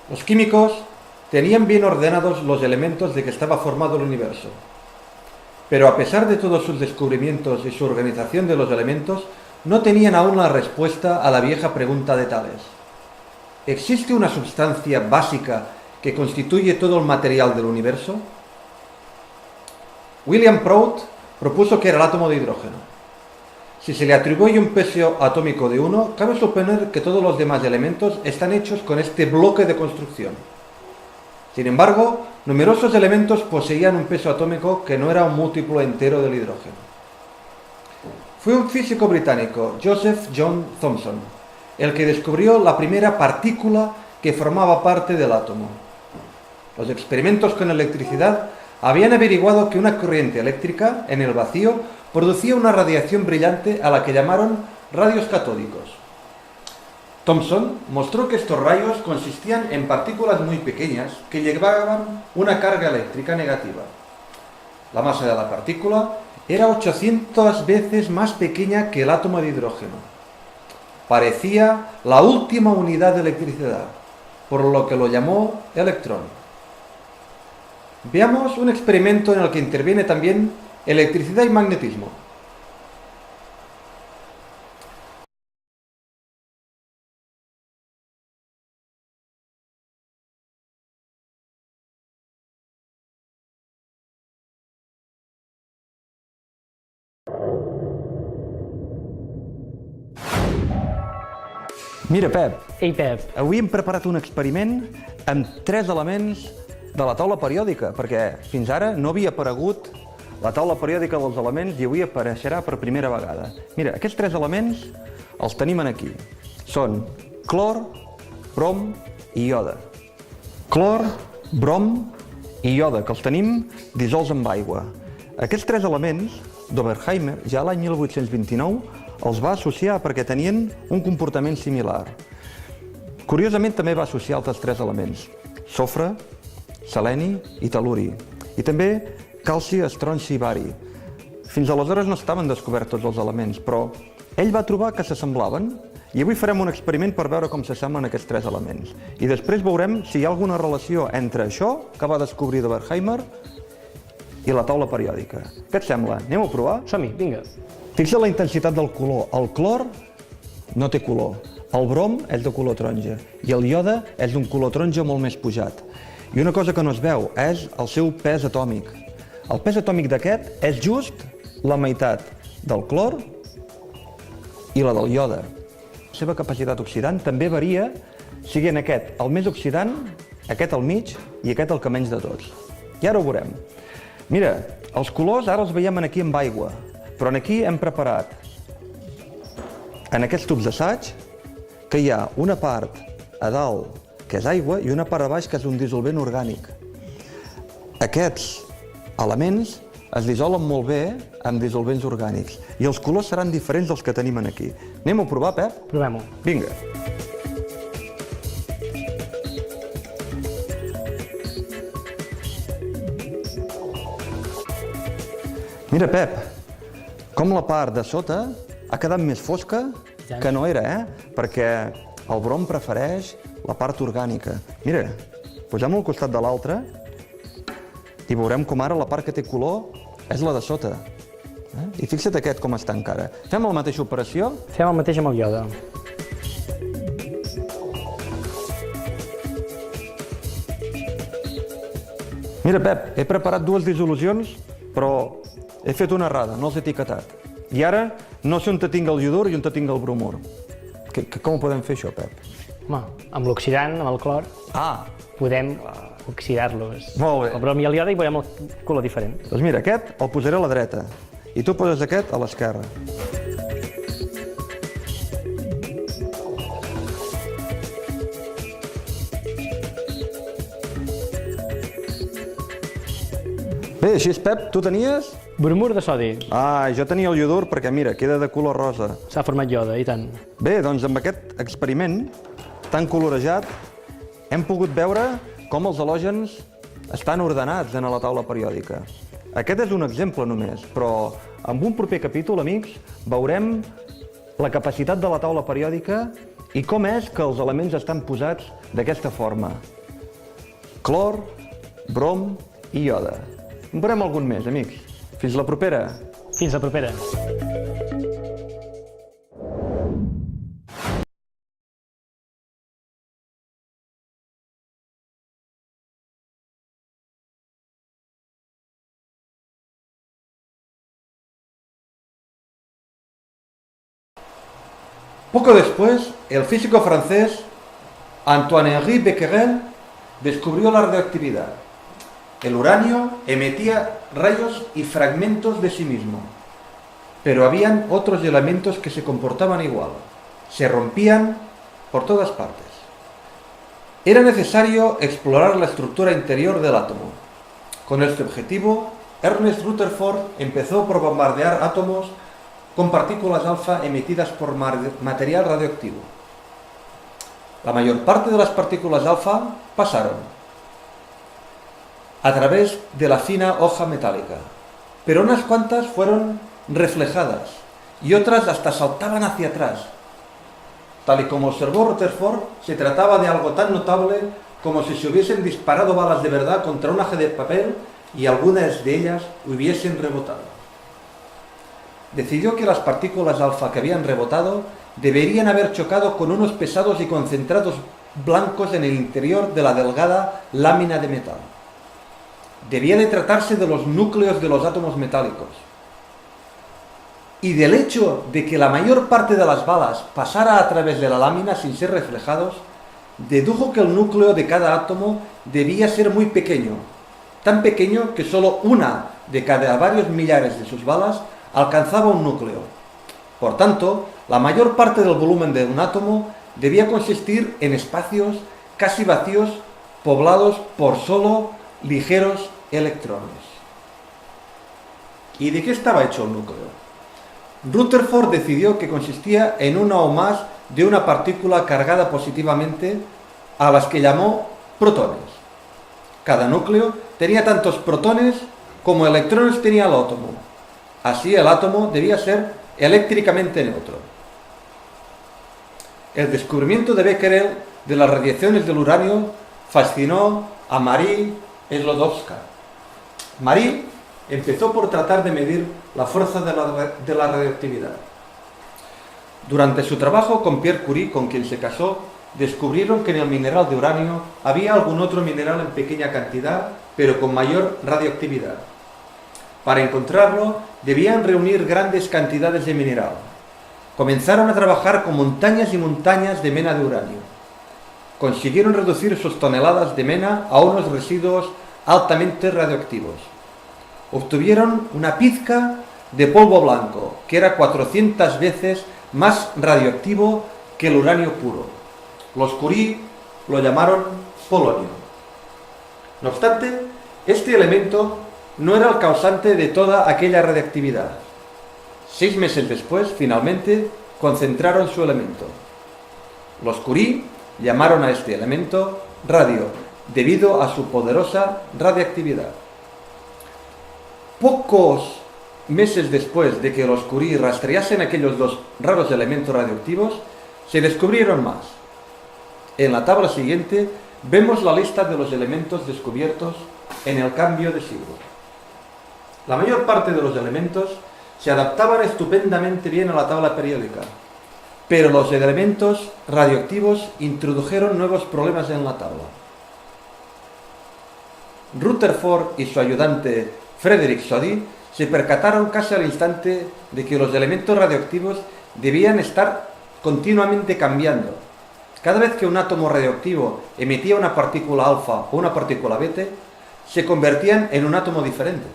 Los químicos tenían bien ordenados los elementos de que estaba formado el universo. Pero a pesar de todos sus descubrimientos y su organización de los elementos, no tenían aún la respuesta a la vieja pregunta de Tales. ¿Existe una sustancia básica que constituye todo el material del universo? William Prout propuso que era el átomo de hidrógeno. Si se le atribuye un peso atómico de 1, cabe suponer que todos los demás elementos están hechos con este bloque de construcción. Sin embargo, numerosos elementos poseían un peso atómico que no era un múltiplo entero del hidrógeno. Fue un físico británico, Joseph John Thomson, el que descubrió la primera partícula que formaba parte del átomo. Los experimentos con electricidad habían averiguado que una corriente eléctrica en el vacío producía una radiación brillante a la que llamaron rayos catódicos. Thomson mostró que estos rayos consistían en partículas muy pequeñas que llevaban una carga eléctrica negativa. La masa de la partícula era 800 veces más pequeña que el átomo de hidrógeno. Parecía la última unidad de electricidad, por lo que lo llamó electrón. Veamos un experimento en el que interviene también electricidad y magnetismo. Mira, Pep, Ei, Pep, avui hem preparat un experiment amb 3 elements de la taula periòdica, perquè fins ara no havia aparegut la taula periòdica dels elements i avui apareixerà per primera vegada. Mira, aquests 3 elements els tenim aquí. Són clor, brom i iode. Clor, brom i iode, que els tenim dissolts amb aigua. Aquests 3 elements, d'Oppenheimer, ja l'any 1829, els va associar perquè tenien un comportament similar. Curiosament també va associar altres 3 elements: sofre, seleni i tel·luri, i també calci, estronci i bari. Fins aleshores no estaven descoberts tots els elements, però ell va trobar que s'assemblaven i avui farem un experiment per veure com s'assemblen aquests 3 elements. I després veurem si hi ha alguna relació entre això que va descobrir d'Oppenheimer i la taula periòdica. Què et sembla? Anem a provar? som-hi, vinga. Fixa la intensitat del color. El clor no té color. El brom és de color taronja i el iode és d'un color taronja molt més pujat. I una cosa que no es veu és el seu pes atòmic. El pes atòmic d'aquest és just la meitat del clor i la del iode. La seva capacitat oxidant també varia, siguent aquest el més oxidant, aquest al mig i aquest el que menys de tots. I ara ho veurem. Mira, els colors ara els veiem aquí amb aigua, però aquí hem preparat, en aquests tubs d'assaig, que hi ha una part a dalt que és aigua i una part a baix que és un dissolvent orgànic. Aquests elements es dissolen molt bé amb dissolvents orgànics i els colors seran diferents dels que tenim aquí. Anem a provar, Pep? Provem-ho. Vinga. Mira, Pep, com la part de sota ha quedat més fosca que no era, perquè el brom prefereix la part orgànica. Mira, posem-lo al costat de l'altre i veurem com ara la part que té color és la de sota. I fixa't aquest com està encara. Fem la mateixa operació. Fem el mateix amb el iode. Mira, Pep, he preparat 2 dissolucions, però he fet una errada, no els he etiquetat. I ara no sé on te tinc el iodur i on te tinc el bromur. Com ho podem fer, això, Pep? Home, amb l'oxidant, amb el clor, podem oxidar-los. Molt bé. El brom i el iode i veurem el color diferent. Doncs mira, aquest el posaré a la dreta i tu poses aquest a l'esquerra. Bé, així és, Pep, tu tenies? Bromur de sodi. Jo tenia el iodur perquè, mira, queda de color rosa. S'ha format iode, i tant. Bé, doncs amb aquest experiment tan colorejat hem pogut veure com els halògens estan ordenats en la taula periòdica. Aquest és un exemple només, però en un proper capítol, amics, veurem la capacitat de la taula periòdica i com és que els elements estan posats d'aquesta forma. clor, brom i ioda. En veurem algun més, amics. Fins la propera. Fins la propera. Poco después, el físico francés Antoine-Henri Becquerel descubrió la radioactividad. El uranio emitía rayos y fragmentos de sí mismo, pero habían otros elementos que se comportaban igual, se rompían por todas partes. Era necesario explorar la estructura interior del átomo. Con este objetivo, Ernest Rutherford empezó por bombardear átomos con partículas alfa emitidas por material radioactivo. La mayor parte de las partículas alfa pasaron a través de la fina hoja metálica, pero unas cuantas fueron reflejadas y otras hasta saltaban hacia atrás. Tal y como observó Rutherford, se trataba de algo tan notable como si se hubiesen disparado balas de verdad contra un aje de papel y algunas de ellas hubiesen rebotado. Decidió que las partículas alfa que habían rebotado deberían haber chocado con unos pesados y concentrados blancos en el interior de la delgada lámina de metal. Debía de tratarse de los núcleos de los átomos metálicos. Y del hecho de que la mayor parte de las balas pasara a través de la lámina sin ser reflejados, dedujo que el núcleo de cada átomo debía ser muy pequeño, tan pequeño que solo una de cada varios millares de sus balas alcanzaba un núcleo. Por tanto, la mayor parte del volumen de un átomo debía consistir en espacios casi vacíos poblados por solo ligeros electrones. ¿Y de qué estaba hecho el núcleo? Rutherford decidió que consistía en una o más de una partícula cargada positivamente, a las que llamó protones. Cada núcleo tenía tantos protones como electrones tenía el átomo. Así el átomo debía ser eléctricamente neutro. El descubrimiento de Becquerel de las radiaciones del uranio fascinó a Marie Sklodowska. Marie empezó por tratar de medir la fuerza de la radioactividad. Durante su trabajo con Pierre Curie, con quien se casó, descubrieron que en el mineral de uranio había algún otro mineral en pequeña cantidad, pero con mayor radioactividad. Para encontrarlo, debían reunir grandes cantidades de mineral. Comenzaron a trabajar con montañas y montañas de mena de uranio. Consiguieron reducir sus toneladas de mena a unos residuos altamente radioactivos. Obtuvieron una pizca de polvo blanco, que era 400 veces más radioactivo que el uranio puro. Los Curie lo llamaron polonio. No obstante, este elemento no era el causante de toda aquella radiactividad. 6 meses después, finalmente, concentraron su elemento. Los Curie llamaron a este elemento radio, debido a su poderosa radiactividad. Pocos meses después de que los Curie rastreasen aquellos dos raros elementos radioactivos, se descubrieron más. En la tabla siguiente vemos la lista de los elementos descubiertos en el cambio de siglo. La mayor parte de los elementos se adaptaban estupendamente bien a la tabla periódica, pero los elementos radioactivos introdujeron nuevos problemas en la tabla. Rutherford y su ayudante Frederick Soddy se percataron casi al instante de que los elementos radioactivos debían estar continuamente cambiando. Cada vez que un átomo radioactivo emitía una partícula alfa o una partícula beta, se convertían en un átomo diferente.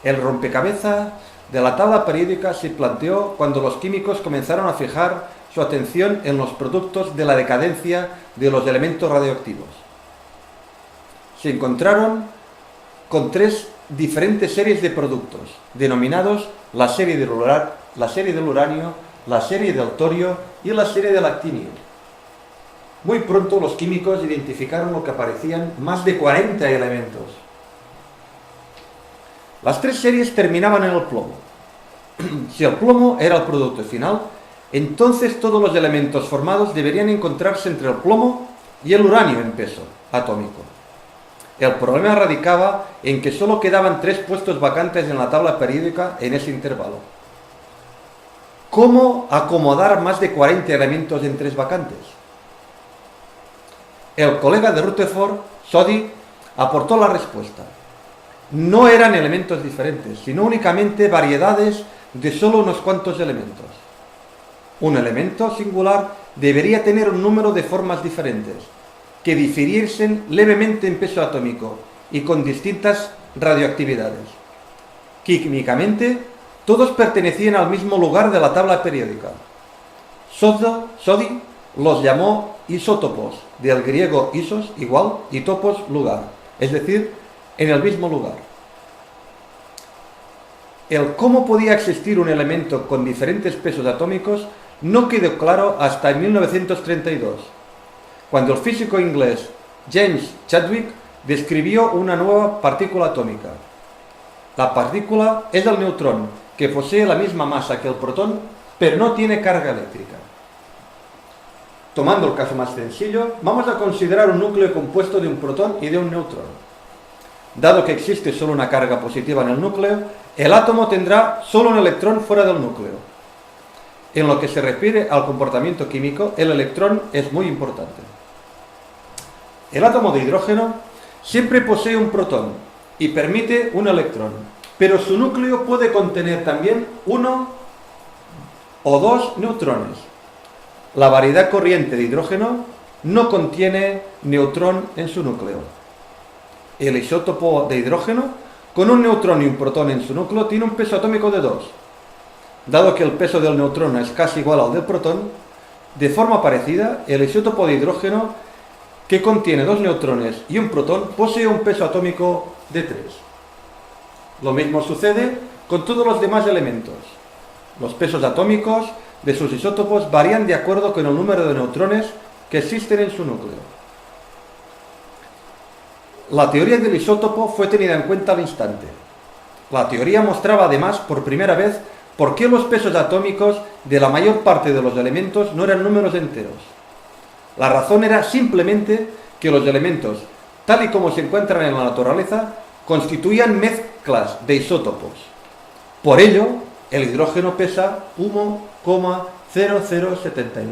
El rompecabezas de la tabla periódica se planteó cuando los químicos comenzaron a fijar su atención en los productos de la decadencia de los elementos radioactivos. Se encontraron con 3 diferentes series de productos, denominados la serie del uranio, la serie del torio y la serie del actinio. Muy pronto los químicos identificaron lo que parecían más de 40 elementos. Las 3 series terminaban en el plomo. Si el plomo era el producto final, entonces todos los elementos formados deberían encontrarse entre el plomo y el uranio en peso atómico. El problema radicaba en que solo quedaban 3 puestos vacantes en la tabla periódica en ese intervalo. ¿Cómo acomodar más de 40 elementos en 3 vacantes? El colega de Rutherford, Soddy, aportó la respuesta. No eran elementos diferentes, sino únicamente variedades de solo unos cuantos elementos. Un elemento singular debería tener un número de formas diferentes, que difiriesen levemente en peso atómico y con distintas radioactividades. Químicamente, todos pertenecían al mismo lugar de la tabla periódica. Soddy los llamó isótopos, del griego isos, igual, y topos, lugar, es decir, en el mismo lugar. El cómo podía existir un elemento con diferentes pesos atómicos no quedó claro hasta en 1932, cuando el físico inglés James Chadwick describió una nueva partícula atómica. La partícula es el neutrón, que posee la misma masa que el protón, pero no tiene carga eléctrica. Tomando el caso más sencillo, vamos a considerar un núcleo compuesto de un protón y de un neutrón. Dado que existe solo una carga positiva en el núcleo, el átomo tendrá solo un electrón fuera del núcleo. En lo que se refiere al comportamiento químico, el electrón es muy importante. El átomo de hidrógeno siempre posee un protón y permite un electrón, pero su núcleo puede contener también 1 o 2 neutrones. La variedad corriente de hidrógeno no contiene neutrón en su núcleo. El isótopo de hidrógeno, con un neutrón y un protón en su núcleo, tiene un peso atómico de 2. Dado que el peso del neutrón es casi igual al del protón, de forma parecida, el isótopo de hidrógeno, que contiene 2 neutrones y un protón, posee un peso atómico de 3. Lo mismo sucede con todos los demás elementos. Los pesos atómicos de sus isótopos varían de acuerdo con el número de neutrones que existen en su núcleo. La teoría del isótopo fue tenida en cuenta al instante. La teoría mostraba además por primera vez por qué los pesos atómicos de la mayor parte de los elementos no eran números enteros. La razón era simplemente que los elementos, tal y como se encuentran en la naturaleza, constituían mezclas de isótopos. Por ello, el hidrógeno pesa 1,0079.